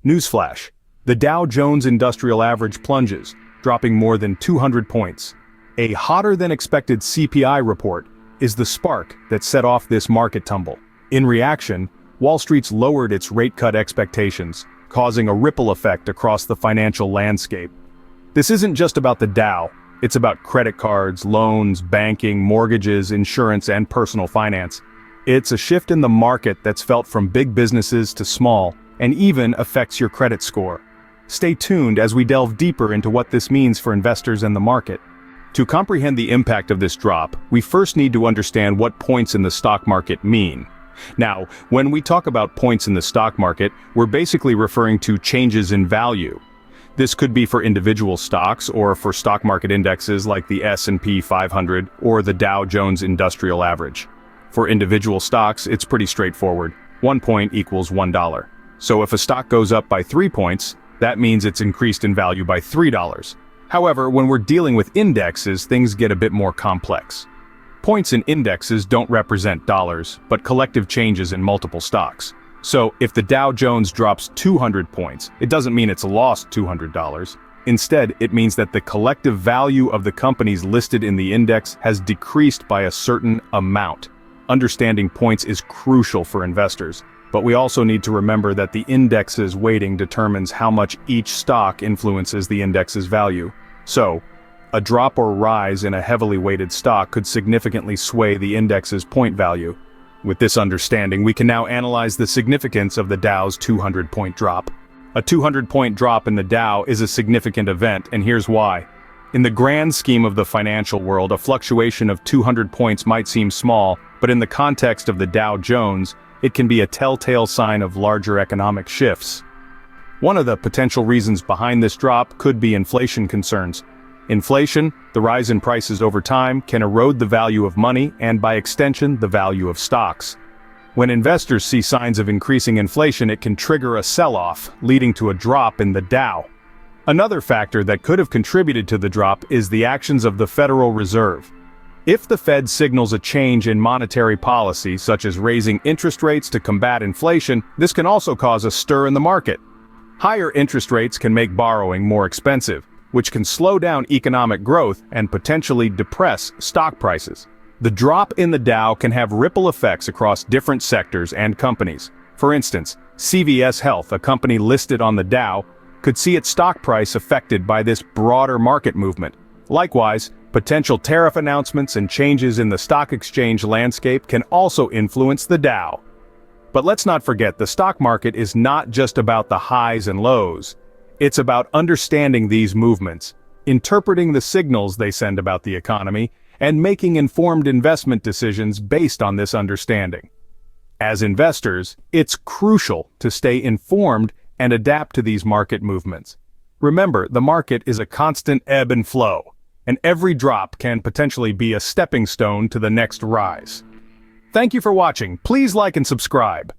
Newsflash: the Dow Jones Industrial Average plunges, dropping more than 200 points. A hotter-than-expected CPI report is the spark that set off this market tumble. In reaction, Wall Street's lowered its rate cut expectations, causing a ripple effect across the financial landscape. This isn't just about the Dow, it's about credit cards, loans, banking, mortgages, insurance, and personal finance. It's a shift in the market that's felt from big businesses to small, and even affects your credit score. Stay tuned as we delve deeper into what this means for investors and the market. To comprehend the impact of this drop, we first need to understand what points in the stock market mean. Now, when we talk about points in the stock market, we're basically referring to changes in value. This could be for individual stocks or for stock market indexes like the S&P 500 or the Dow Jones Industrial Average. For individual stocks, it's pretty straightforward. 1 point equals $1. So if a stock goes up by 3 points, that means it's increased in value by $3. However, when we're dealing with indexes, things get a bit more complex. Points in indexes don't represent dollars, but collective changes in multiple stocks. So, if the Dow Jones drops 200 points, it doesn't mean it's lost $200. Instead, it means that the collective value of the companies listed in the index has decreased by a certain amount. Understanding points is crucial for investors, but we also need to remember that the index's weighting determines how much each stock influences the index's value. So, a drop or rise in a heavily weighted stock could significantly sway the index's point value. With this understanding, we can now analyze the significance of the Dow's 200-point drop. A 200-point drop in the Dow is a significant event, and here's why. In the grand scheme of the financial world, a fluctuation of 200 points might seem small, but in the context of the Dow Jones, it can be a telltale sign of larger economic shifts. One of the potential reasons behind this drop could be inflation concerns. Inflation, the rise in prices over time, can erode the value of money and, by extension, the value of stocks. When investors see signs of increasing inflation, it can trigger a sell-off, leading to a drop in the Dow. Another factor that could have contributed to the drop is the actions of the Federal Reserve. If the Fed signals a change in monetary policy, such as raising interest rates to combat inflation, this can also cause a stir in the market. Higher interest rates can make borrowing more expensive, which can slow down economic growth and potentially depress stock prices. The drop in the Dow can have ripple effects across different sectors and companies. For instance, CVS Health, a company listed on the Dow, could see its stock price affected by this broader market movement. Likewise, potential tariff announcements and changes in the stock exchange landscape can also influence the Dow. But let's not forget, the stock market is not just about the highs and lows. It's about understanding these movements, interpreting the signals they send about the economy, and making informed investment decisions based on this understanding. As investors, it's crucial to stay informed and adapt to these market movements. Remember, the market is a constant ebb and flow, and every drop can potentially be a stepping stone to the next rise. Thank you for watching. Please like and subscribe.